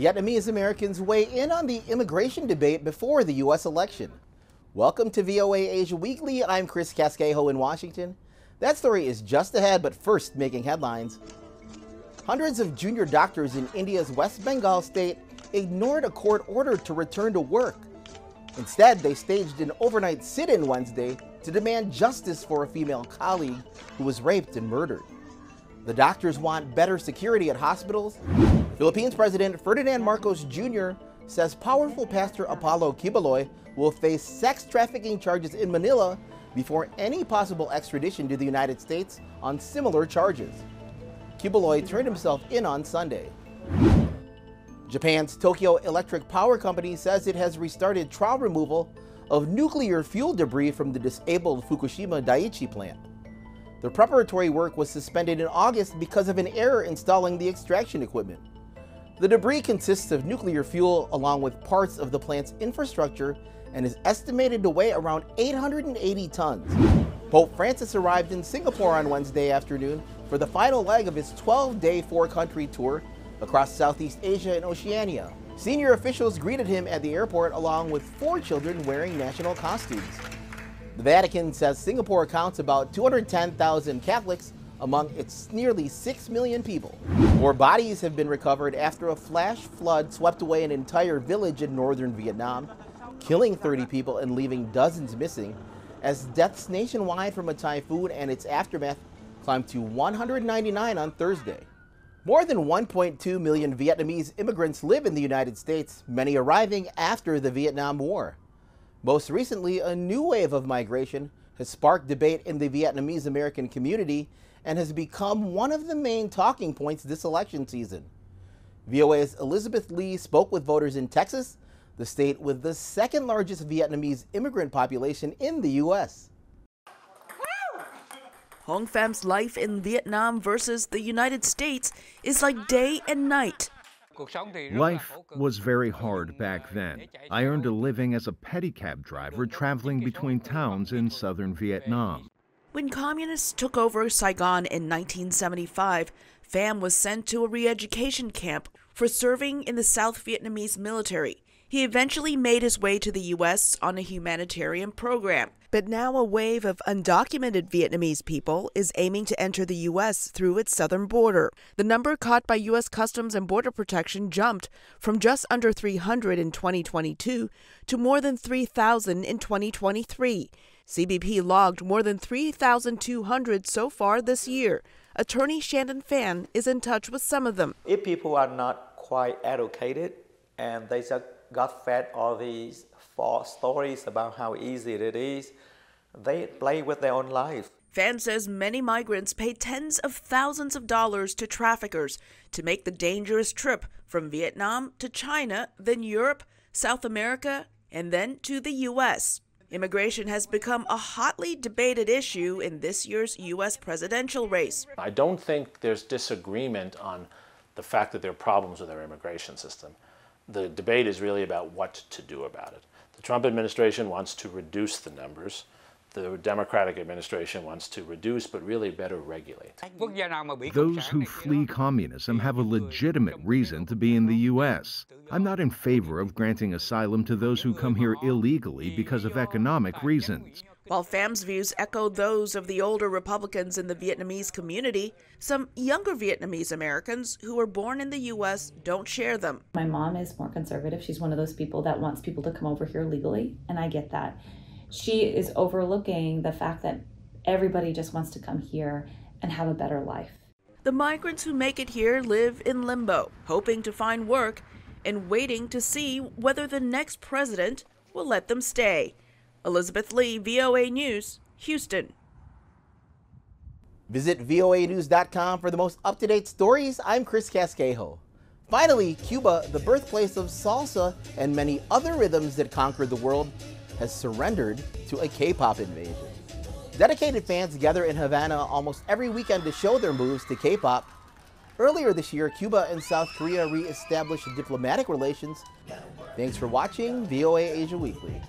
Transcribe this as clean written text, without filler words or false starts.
Vietnamese Americans weigh in on the immigration debate before the U.S. election. Welcome to VOA Asia Weekly. I'm Chris Casquejo in Washington. That story is just ahead, but first making headlines. Hundreds of junior doctors in India's West Bengal state ignored a court order to return to work. Instead, they staged an overnight sit-in Wednesday to demand justice for a female colleague who was raped and murdered. The doctors want better security at hospitals. Philippines President Ferdinand Marcos Jr. says powerful pastor Apollo Quiboloy will face sex trafficking charges in Manila before any possible extradition to the United States on similar charges. Quiboloy turned himself in on Sunday. Japan's Tokyo Electric Power Company says it has restarted trial removal of nuclear fuel debris from the disabled Fukushima Daiichi plant. The preparatory work was suspended in August because of an error installing the extraction equipment. The debris consists of nuclear fuel along with parts of the plant's infrastructure and is estimated to weigh around 880 tons. Pope Francis arrived in Singapore on Wednesday afternoon for the final leg of his 12-day four-country tour across Southeast Asia and Oceania. Senior officials greeted him at the airport along with 4 children wearing national costumes. The Vatican says Singapore counts about 210,000 Catholics among its nearly 6 million people. More bodies have been recovered after a flash flood swept away an entire village in northern Vietnam, killing 30 people and leaving dozens missing, as deaths nationwide from a typhoon and its aftermath climbed to 199 on Thursday. More than 1.2 million Vietnamese immigrants live in the United States, many arriving after the Vietnam War. Most recently, a new wave of migration has sparked debate in the Vietnamese American community and has become one of the main talking points this election season. VOA's Elizabeth Lee spoke with voters in Texas, the state with the second largest Vietnamese immigrant population in the U.S. Hong Pham's life in Vietnam versus the United States is like day and night. Life was very hard back then. I earned a living as a pedicab driver traveling between towns in southern Vietnam. When communists took over Saigon in 1975, Pham was sent to a re-education camp for serving in the South Vietnamese military. He eventually made his way to the U.S. on a humanitarian program. But now a wave of undocumented Vietnamese people is aiming to enter the U.S. through its southern border. The number caught by U.S. Customs and Border Protection jumped from just under 300 in 2022 to more than 3,000 in 2023. CBP logged more than 3,200 so far this year. Attorney Shandon Phan is in touch with some of them. If people are not quite educated and they just got fed all these false stories about how easy it is, they play with their own life. Phan says many migrants pay tens of thousands of dollars to traffickers to make the dangerous trip from Vietnam to China, then Europe, South America, and then to the U.S. Immigration has become a hotly debated issue in this year's U.S. presidential race. I don't think there's disagreement on the fact that there are problems with our immigration system. The debate is really about what to do about it. The Trump administration wants to reduce the numbers. The Democratic administration wants to reduce, but really better regulate. Those who flee communism have a legitimate reason to be in the U.S. I'm not in favor of granting asylum to those who come here illegally because of economic reasons. While Pham's views echo those of the older Republicans in the Vietnamese community, some younger Vietnamese Americans who were born in the U.S. don't share them. My mom is more conservative. She's one of those people that wants people to come over here legally, and I get that. She is overlooking the fact that everybody just wants to come here and have a better life. The migrants who make it here live in limbo, hoping to find work and waiting to see whether the next president will let them stay. Elizabeth Lee, VOA News, Houston. Visit voanews.com for the most up-to-date stories. I'm Chris Casquejo. Finally, Cuba, the birthplace of salsa and many other rhythms that conquered the world, has surrendered to a K-pop invasion. Dedicated fans gather in Havana almost every weekend to show their moves to K-pop. Earlier this year, Cuba and South Korea re-established diplomatic relations. Thanks for watching VOA Asia Weekly.